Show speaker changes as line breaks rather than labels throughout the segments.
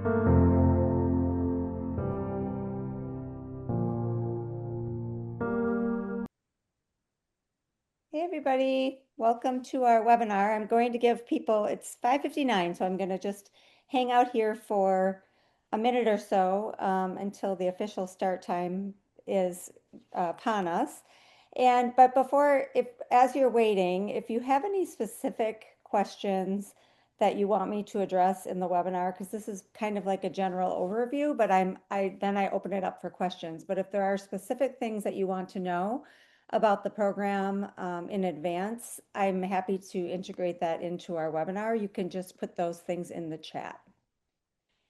Hey everybody, welcome to our webinar. I'm going to give people, it's 5:59, so I'm going to just hang out here for a minute or so until the official start time is upon us. But before, as you're waiting, if you have any specific questions that you want me to address in the webinar, because this is kind of like a general overview, but then I open it up for questions. But if there are specific things that you want to know about the program in advance, I'm happy to integrate that into our webinar. You can just put those things in the chat.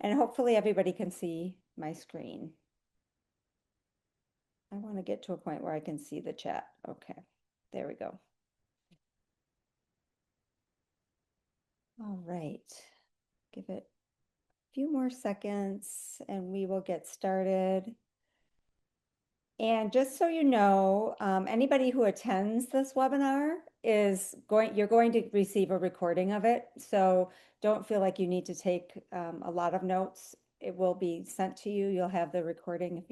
And hopefully everybody can see my screen. I want to get to a point where I can see the chat. Okay, there we go. All right, give it a few more seconds and we will get started. And just so you know, anybody who attends this webinar you're going to receive a recording of it. So don't feel like you need to take a lot of notes. It will be sent to you. You'll have the recording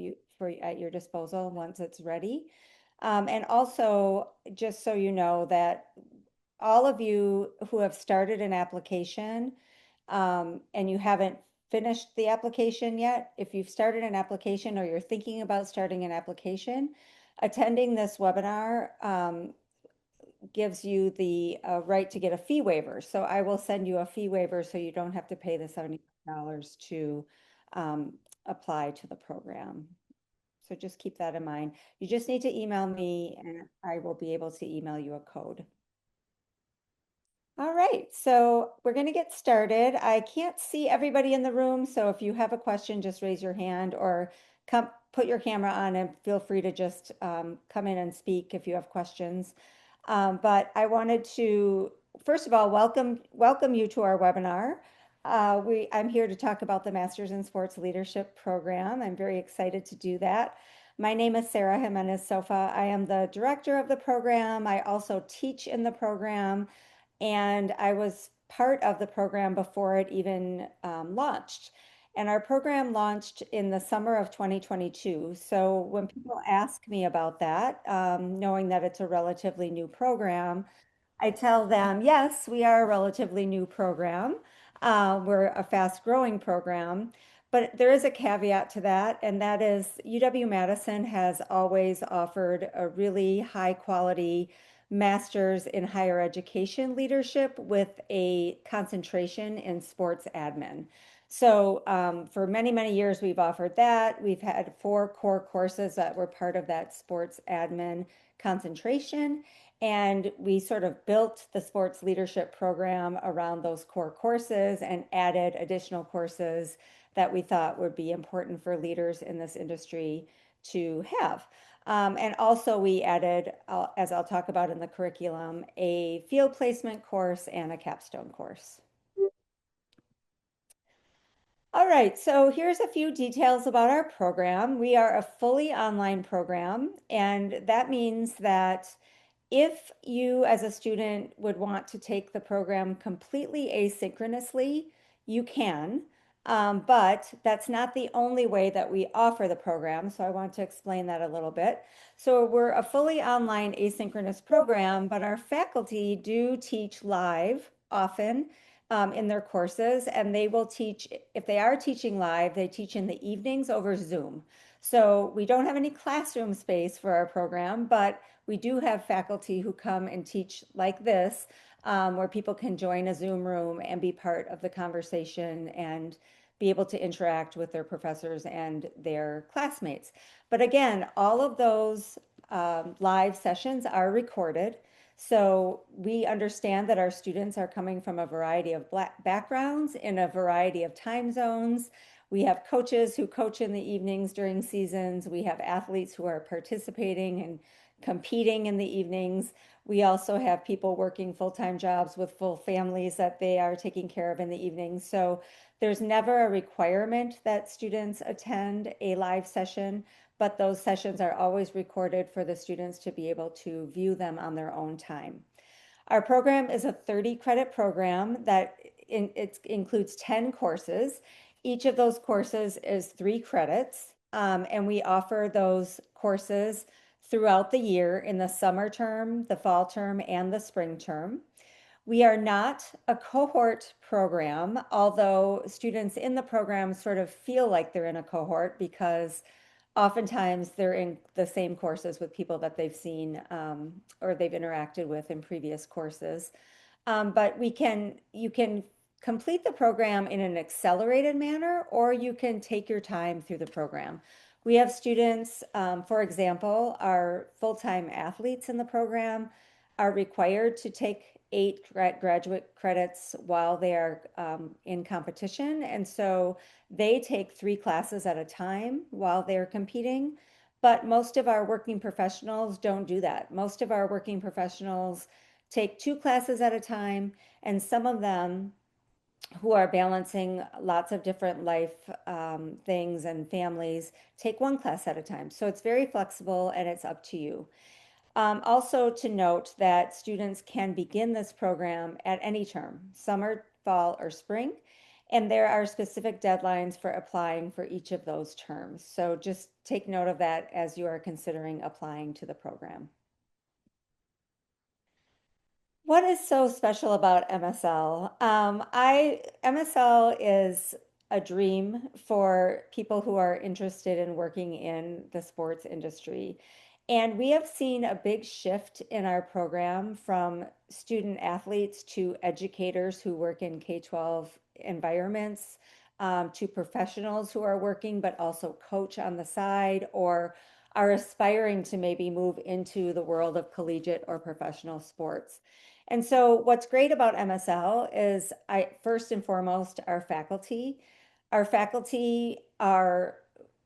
at your disposal once it's ready. And also, just so you know that all of you who have started an application and you haven't finished the application yet, if you've started an application or you're thinking about starting an application, attending this webinar gives you the right to get a fee waiver. So I will send you a fee waiver so you don't have to pay the $75 to apply to the program. So just keep that in mind. You just need to email me and I will be able to email you a code. All right, so we're going to get started. I can't see everybody in the room, so if you have a question, just raise your hand or put your camera on and feel free to just come in and speak if you have questions. But I wanted to, first of all, welcome you to our webinar. I'm here to talk about the Masters in Sports Leadership program. I'm very excited to do that. My name is Sara Jimenez Soffa. I am the director of the program. I also teach in the program, and I was part of the program before it even launched. And our program launched in the summer of 2022. So when people ask me about that, knowing that it's a relatively new program, I tell them, yes, we are a relatively new program. We're a fast growing program, but there is a caveat to that, and that is UW-Madison has always offered a really high quality master's in higher education leadership with a concentration in sports admin. So for many, many years, we've offered that. We've had 4 core courses that were part of that sports admin concentration. And we sort of built the sports leadership program around those core courses and added additional courses that we thought would be important for leaders in this industry to have. And also we added, as I'll talk about in the curriculum, a field placement course and a capstone course. All right, so here's a few details about our program. We are a fully online program, and that means that if you as a student would want to take the program completely asynchronously, you can, but that's not the only way that we offer the program. So I want to explain that a little bit. So we're a fully online asynchronous program, but our faculty do teach live often in their courses, and they will teach, if they are teaching live, they teach in the evenings over Zoom. So we don't have any classroom space for our program, but we do have faculty who come and teach like this, where people can join a Zoom room and be part of the conversation and be able to interact with their professors and their classmates. But again, all of those live sessions are recorded. So we understand that our students are coming from a variety of backgrounds in a variety of time zones. We have coaches who coach in the evenings during seasons. We have athletes who are participating and competing in the evenings. We also have people working full-time jobs with full families that they are taking care of in the evenings. So there's never a requirement that students attend a live session, but those sessions are always recorded for the students to be able to view them on their own time. Our program is a 30 credit program that it includes 10 courses, Each of those courses is 3 credits, and we offer those courses throughout the year in the summer term, the fall term, and the spring term. We are not a cohort program, although students in the program sort of feel like they're in a cohort because oftentimes they're in the same courses with people that they've seen or they've interacted with in previous courses. But you can complete the program in an accelerated manner, or you can take your time through the program. We have students, for example, our full-time athletes in the program are required to take 8 graduate credits while they are in competition. And so they take 3 classes at a time while they're competing. But most of our working professionals don't do that. Most of our working professionals take 2 classes at a time, and some of them who are balancing lots of different life things and families take 1 class at a time. So it's very flexible and it's up to you. Also to note that students can begin this program at any term, summer, fall, or spring, and there are specific deadlines for applying for each of those terms. So just take note of that as you are considering applying to the program. What is so special about MSL? MSL is a dream for people who are interested in working in the sports industry. And we have seen a big shift in our program from student athletes to educators who work in K-12 environments, to professionals who are working but also coach on the side or are aspiring to maybe move into the world of collegiate or professional sports. And so what's great about MSL is first and foremost, our faculty. Our faculty are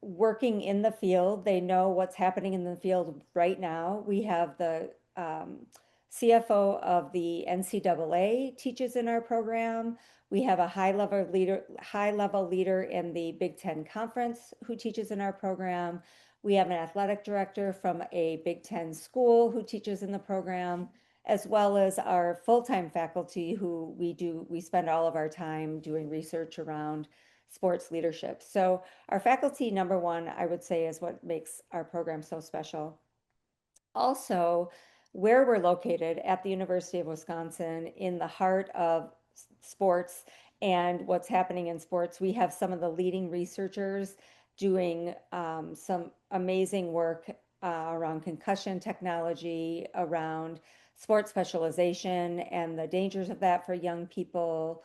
working in the field. They know what's happening in the field right now. We have the CFO of the NCAA teaches in our program. We have a high level leader in the Big Ten Conference who teaches in our program. We have an athletic director from a Big Ten school who teaches in the program, as well as our full-time faculty who we spend all of our time doing research around sports leadership. So our faculty, number one, I would say, is what makes our program so special. Also, where we're located at the University of Wisconsin in the heart of sports and what's happening in sports, we have some of the leading researchers doing some amazing work around concussion technology, around sports specialization and the dangers of that for young people.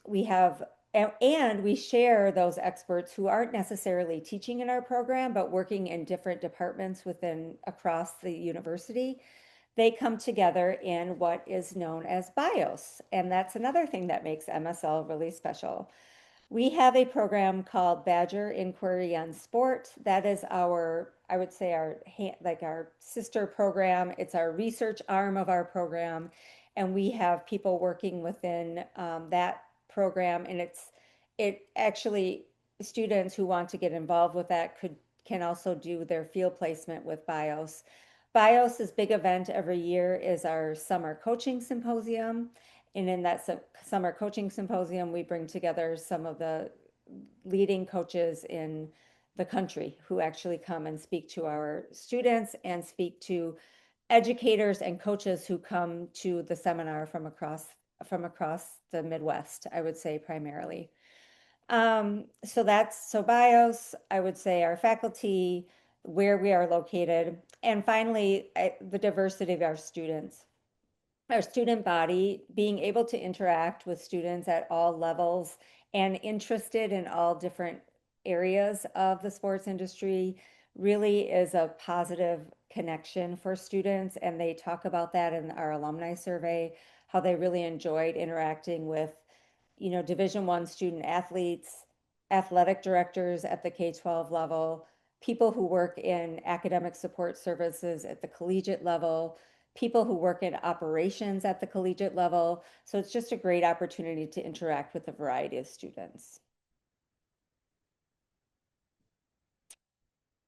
We have and we share those experts who aren't necessarily teaching in our program, but working in different departments across the university. They come together in what is known as BIOS, and that's another thing that makes MSL really special. We have a program called Badger Inquiry on Sport. That is I would say our sister program. It's our research arm of our program, and we have people working within that program. And it actually students who want to get involved with that can also do their field placement with BIOS. BIOS's big event every year is our summer coaching symposium. And in that summer coaching symposium, we bring together some of the leading coaches in the country who actually come and speak to our students and speak to educators and coaches who come to the seminar from across the Midwest, I would say primarily. So BIOS, I would say our faculty, where we are located, and finally, the diversity of our students. Our student body, being able to interact with students at all levels and interested in all different areas of the sports industry really is a positive connection for students. And they talk about that in our alumni survey, how they really enjoyed interacting with, Division I student athletes, athletic directors at the K-12 level, people who work in academic support services at the collegiate level, people who work in operations at the collegiate level. So it's just a great opportunity to interact with a variety of students.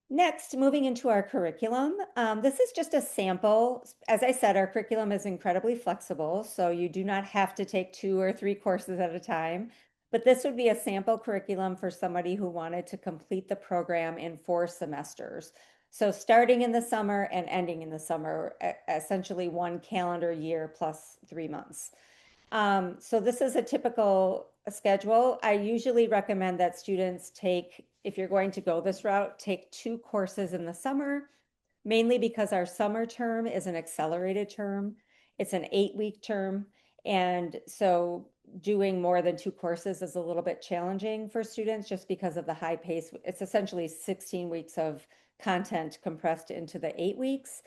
Next, moving into our curriculum. This is just a sample. As I said, our curriculum is incredibly flexible, so you do not have to take 2 or 3 courses at a time. but this would be a sample curriculum for somebody who wanted to complete the program in 4 semesters. So starting in the summer and ending in the summer, essentially 1 calendar year plus 3 months. So this is a typical schedule. I usually recommend that students take, if you're going to go this route, take 2 courses in the summer, mainly because our summer term is an accelerated term. It's an 8-week term. And so doing more than 2 courses is a little bit challenging for students just because of the high pace. It's essentially 16 weeks of content compressed into the 8 weeks.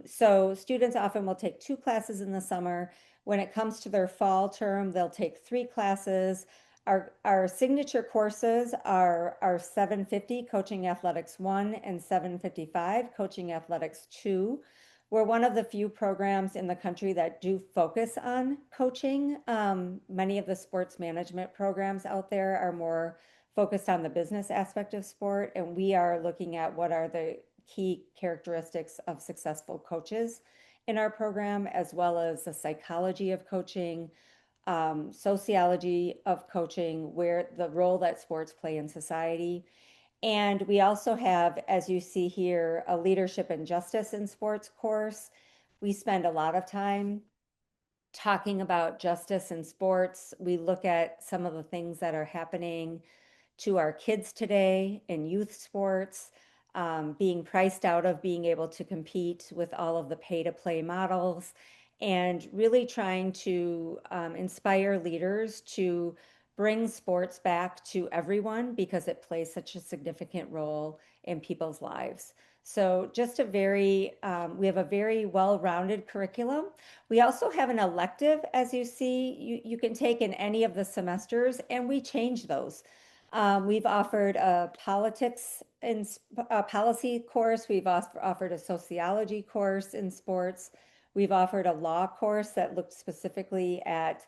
So students often will take 2 classes in the summer. When it comes to their fall term, they'll take 3 classes. Our signature courses are our 750 Coaching Athletics 1 and 755 Coaching Athletics 2. We're one of the few programs in the country that do focus on coaching. Many of the sports management programs out there are more focused on the business aspect of sport, and we are looking at what are the key characteristics of successful coaches in our program, as well as the psychology of coaching, sociology of coaching, where the role that sports play in society. And we also have, as you see here, a leadership and justice in sports course. We spend a lot of time talking about justice in sports. We look at some of the things that are happening to our kids today in youth sports, being priced out of being able to compete with all of the pay-to-play models, and really trying to inspire leaders to bring sports back to everyone because it plays such a significant role in people's lives. So just we have a very well-rounded curriculum. We also have an elective, as you see, you can take in any of the semesters, and we change those. We've offered a politics and policy course. We've offered a sociology course in sports. We've offered a law course that looked specifically at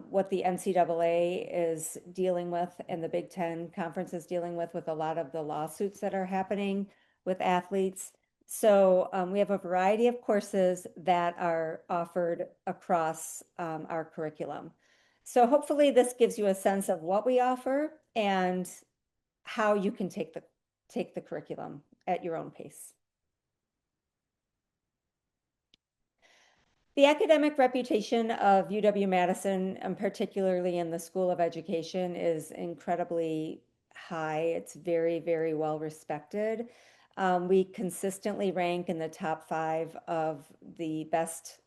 what the NCAA is dealing with and the Big Ten Conference is dealing with a lot of the lawsuits that are happening with athletes. So we have a variety of courses that are offered across our curriculum. So hopefully this gives you a sense of what we offer and how you can take the curriculum at your own pace. The academic reputation of UW-Madison, and particularly in the School of Education, is incredibly high. It's very, very well respected. We consistently rank in the top 5 of the best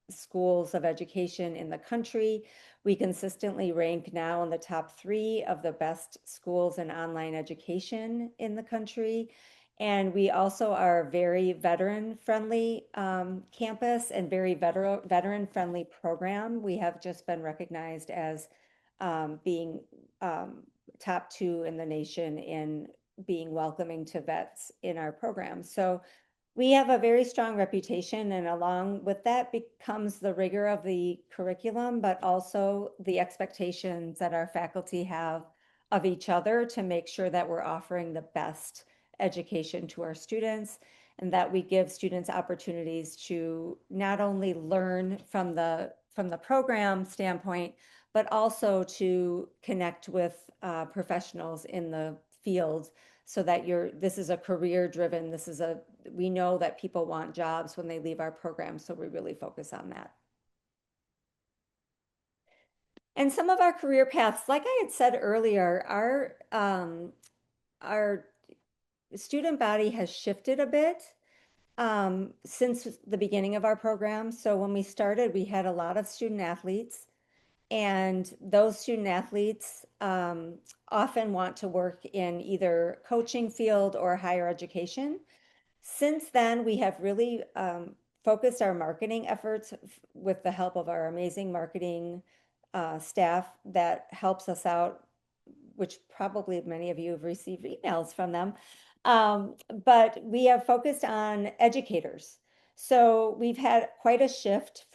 schools of education in the country. We consistently rank now in the top 3 of the best schools in online education in the country. And we also are a very veteran-friendly campus and very veteran-friendly program. We have just been recognized as being top 2 in the nation in being welcoming to vets in our program. So we have a very strong reputation, and along with that becomes the rigor of the curriculum, but also the expectations that our faculty have of each other to make sure that we're offering the best education to our students, and that we give students opportunities to not only learn from the program standpoint, but also to connect with professionals in the field, so that this is a career driven, we know that people want jobs when they leave our program, so we really focus on that. And some of our career paths, like I had said earlier, our student body has shifted a bit since the beginning of our program. So when we started, we had a lot of student athletes, and those student athletes often want to work in either coaching field or higher education. Since then, we have really focused our marketing efforts with the help of our amazing marketing staff that helps us out, which probably many of you have received emails from them. But we have focused on educators. So we've had quite a shift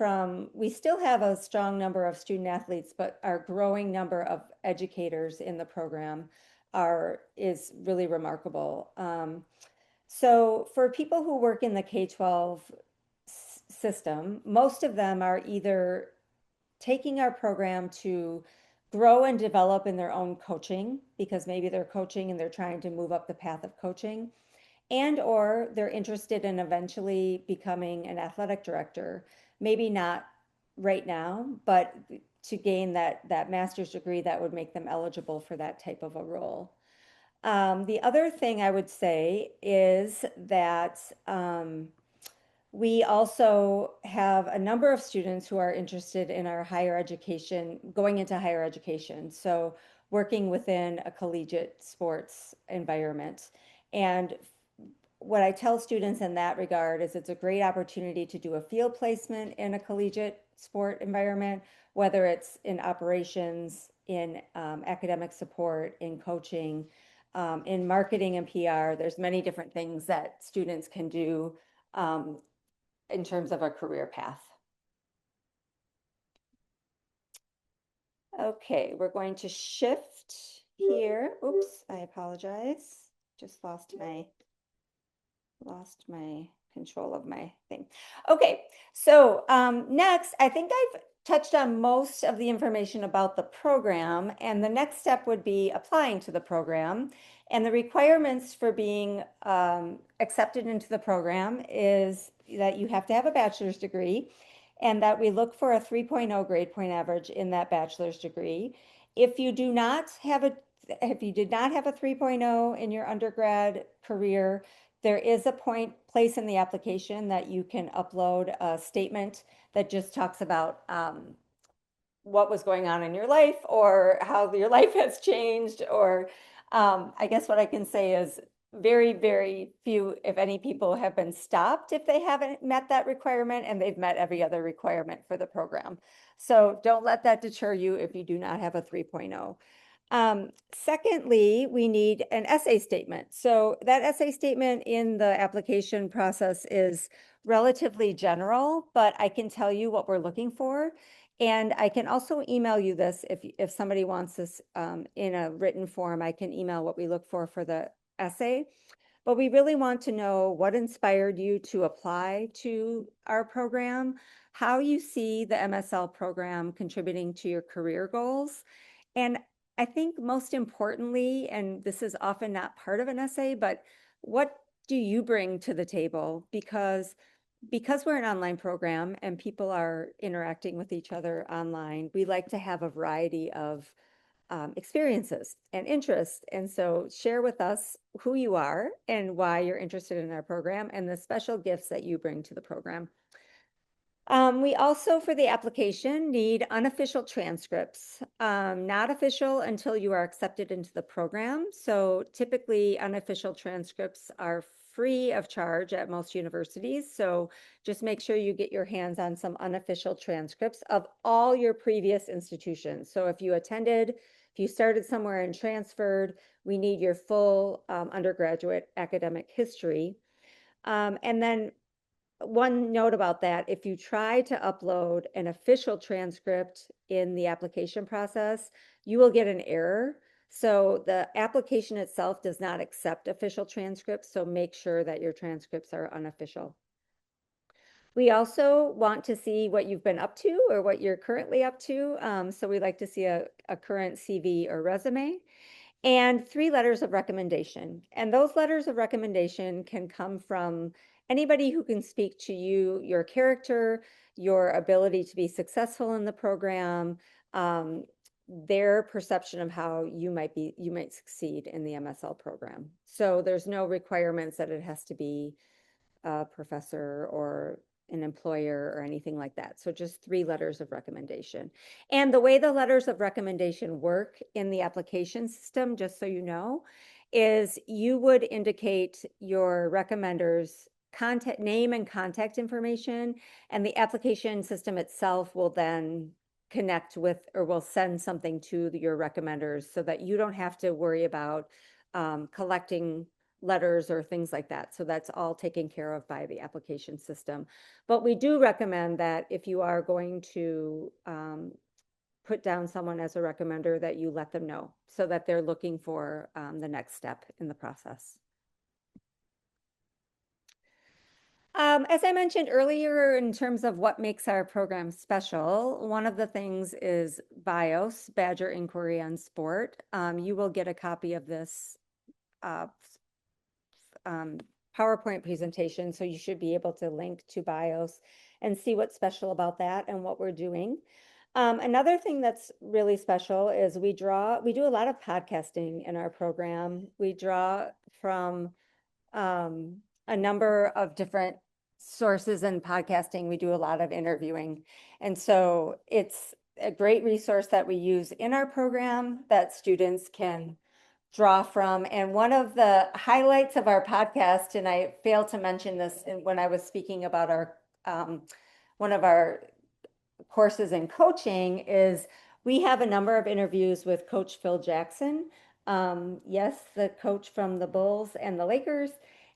we still have a strong number of student athletes, but our growing number of educators in the program is really remarkable. So for people who work in the K-12 system, most of them are either taking our program to grow and develop in their own coaching, because maybe they're coaching and they're trying to move up the path of coaching, and or they're interested in eventually becoming an athletic director, maybe not right now, but to gain that master's degree that would make them eligible for that type of a role. The other thing I would say is that we also have a number of students who are interested in our higher education, going into higher education. So working within a collegiate sports environment. And what I tell students in that regard is it's a great opportunity to do a field placement in a collegiate sport environment, whether it's in operations, in academic support, in coaching, in marketing and PR. There's many different things that students can do in terms of a career path. Okay, we're going to shift here. Oops, I apologize. Just lost my control of my thing. Okay, so next, I think I've touched on most of the information about the program, and the next step would be applying to the program. And the requirements for being accepted into the program is that you have to have a bachelor's degree, and that we look for a 3.0 grade point average in that bachelor's degree. If you do not have a if you did not have a 3.0 in your undergrad career, there is a place in the application that you can upload a statement that just talks about what was going on in your life or how your life has changed. Or I guess what I can say is very, very few, if any, people have been stopped if they haven't met that requirement, and they've met every other requirement for the program. So don't let that deter you if you do not have a 3.0. Secondly, we need an essay statement. So that essay statement in the application process is relatively general, but I can tell you what we're looking for. And I can also email you this if somebody wants this in a written form. I can email what we look for the essay. But we really want to know what inspired you to apply to our program, how you see the MSL program contributing to your career goals. And I think most importantly, and this is often not part of an essay, but what do you bring to the table? Because we're an online program and people are interacting with each other online, we like to have a variety of experiences and interests. And so share with us who you are and why you're interested in our program and the special gifts that you bring to the program. We also, for the application, need unofficial transcripts, not official until you are accepted into the program. So typically unofficial transcripts are free of charge at most universities. So just make sure you get your hands on some unofficial transcripts of all your previous institutions. So if you started somewhere and transferred, we need your full undergraduate academic history. And then one note about that, if you try to upload an official transcript in the application process, you will get an error. So the application itself does not accept official transcripts, so make sure that your transcripts are unofficial. We also want to see what you've been up to or what you're currently up to. So we like to see a current CV or resume. And 3 letters of recommendation. And those letters of recommendation can come from anybody who can speak to you, your character, your ability to be successful in the program, their perception of how you might succeed in the MSL program. So there's no requirements that it has to be a professor or an employer or anything like that. So just 3 letters of recommendation. And the way the letters of recommendation work in the application system, just so you know, is you would indicate your recommender's contact name and contact information, and the application system itself will then connect with or will send something to your recommenders so that you don't have to worry about collecting letters or things like that. So that's all taken care of by the application system. But we do recommend that if you are going to put down someone as a recommender, that you let them know so that they're looking for the next step in the process. As I mentioned earlier, in terms of what makes our program special, one of the things is BIOS, Badger Inquiry on Sport. You will get a copy of this uh, um, PowerPoint presentation, so you should be able to link to BIOS and see what's special about that and what we're doing. Another thing that's really special is we do a lot of podcasting in our program. We draw from um, a number of different sources in podcasting. We do a lot of interviewing. And so it's a great resource that we use in our program that students can draw from. And one of the highlights of our podcast, and I failed to mention this when I was speaking about our one of our courses in coaching, is we have a number of interviews with Coach Phil Jackson. Yes, the coach from the Bulls and the Lakers,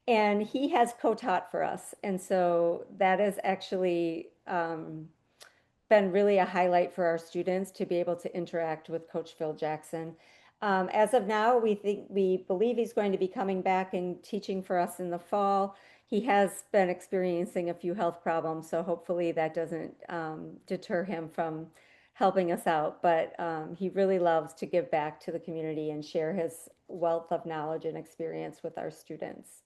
and he has co-taught for us. And so that is actually been really a highlight for our students to be able to interact with Coach Phil Jackson. As of now, we believe he's going to be coming back and teaching for us in the fall. He has been experiencing a few health problems, so hopefully that doesn't deter him from helping us out. But he really loves to give back to the community and share his wealth of knowledge and experience with our students.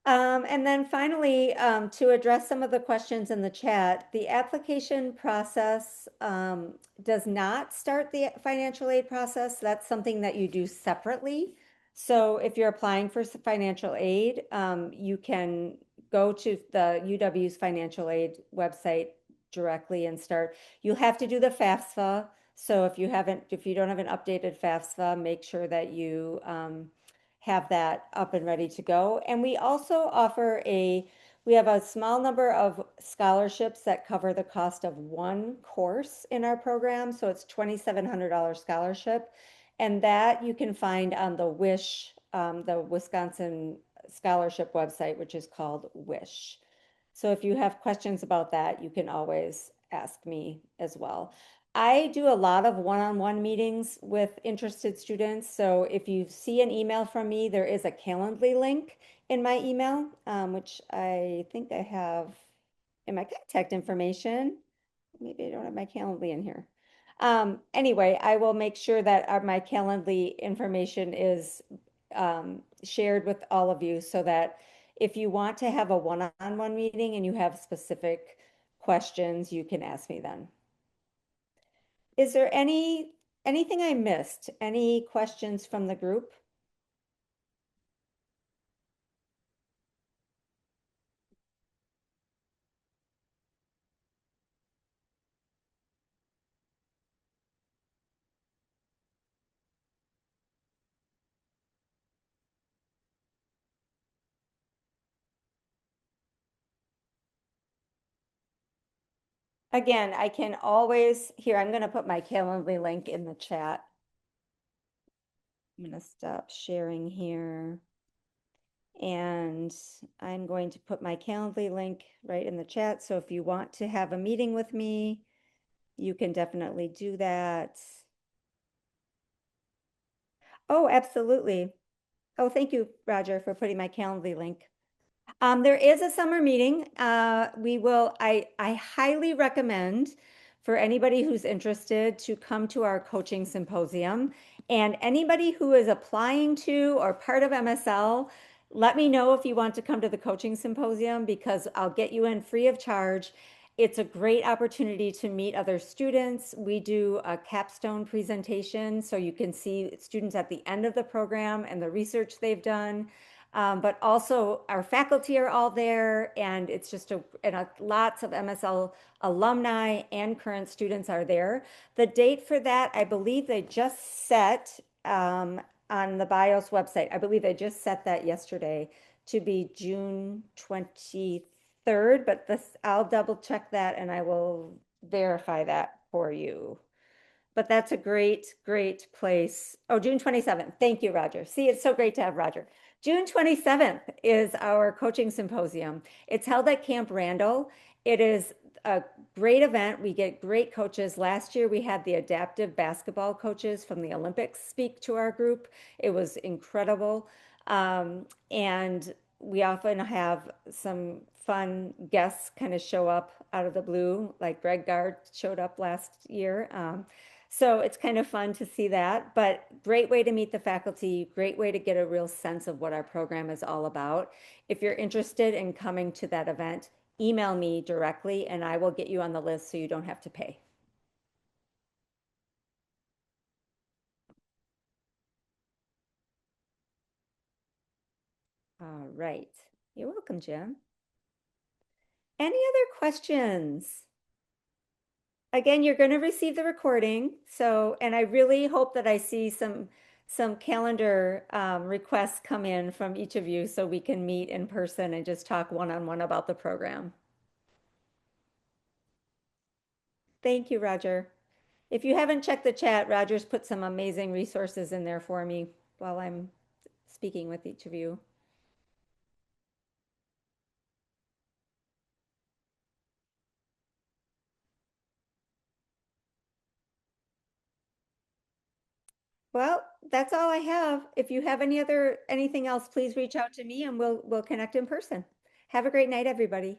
And then finally, to address some of the questions in the chat, the application process does not start the financial aid process. That's something that you do separately. So if you're applying for financial aid, you can go to the UW's financial aid website directly and start. You'll have to do the FAFSA. So if you don't have an updated FAFSA, make sure that you have that up and ready to go. And we also we have a small number of scholarships that cover the cost of one course in our program. So it's $2,700 scholarship. And that you can find on the the Wisconsin scholarship website, which is called WISH. So if you have questions about that, you can always ask me as well. I do a lot of one-on-one meetings with interested students. So if you see an email from me, there is a Calendly link in my email, which I think I have in my contact information. Maybe I don't have my Calendly in here. Anyway, I will make sure that my Calendly information is shared with all of you so that if you want to have a one-on-one meeting and you have specific questions, you can ask me then. Is there anything I missed? Any questions from the group? Again, I can always, here, I'm going to put my Calendly link in the chat. I'm going to stop sharing here. And I'm going to put my Calendly link right in the chat. So if you want to have a meeting with me, you can definitely do that. Oh, absolutely. Oh, thank you, Roger, for putting my Calendly link. There is a summer meeting. I highly recommend for anybody who's interested to come to our coaching symposium. And anybody who is applying to or part of MSL, let me know if you want to come to the coaching symposium because I'll get you in free of charge. It's a great opportunity to meet other students. We do a capstone presentation so you can see students at the end of the program and the research they've done. But also our faculty are all there, and it's just lots of MSL alumni and current students are there. The date for that, I believe they just set on the BIOS website. I believe they just set that yesterday to be June 23rd, but I'll double check that and I will verify that for you. But that's a great place. Oh, June 27th. Thank you, Roger. See, it's so great to have Roger. June 27th is our coaching symposium. It's held at Camp Randall. It is a great event. We get great coaches. Last year, we had the adaptive basketball coaches from the Olympics speak to our group. It was incredible. And we often have some fun guests kind of show up out of the blue, like Greg Gard showed up last year. So it's kind of fun to see that, but great way to meet the faculty, great way to get a real sense of what our program is all about. If you're interested in coming to that event, email me directly and I will get you on the list so you don't have to pay. All right. You're welcome, Jim. Any other questions? Again, you're going to receive the recording. So, and I really hope that I see some calendar requests come in from each of you so we can meet in person and just talk one-on-one about the program. Thank you, Roger. If you haven't checked the chat, Roger's put some amazing resources in there for me while I'm speaking with each of you. Well, that's all I have. If you have anything else, please reach out to me and we'll connect in person. Have a great night, everybody.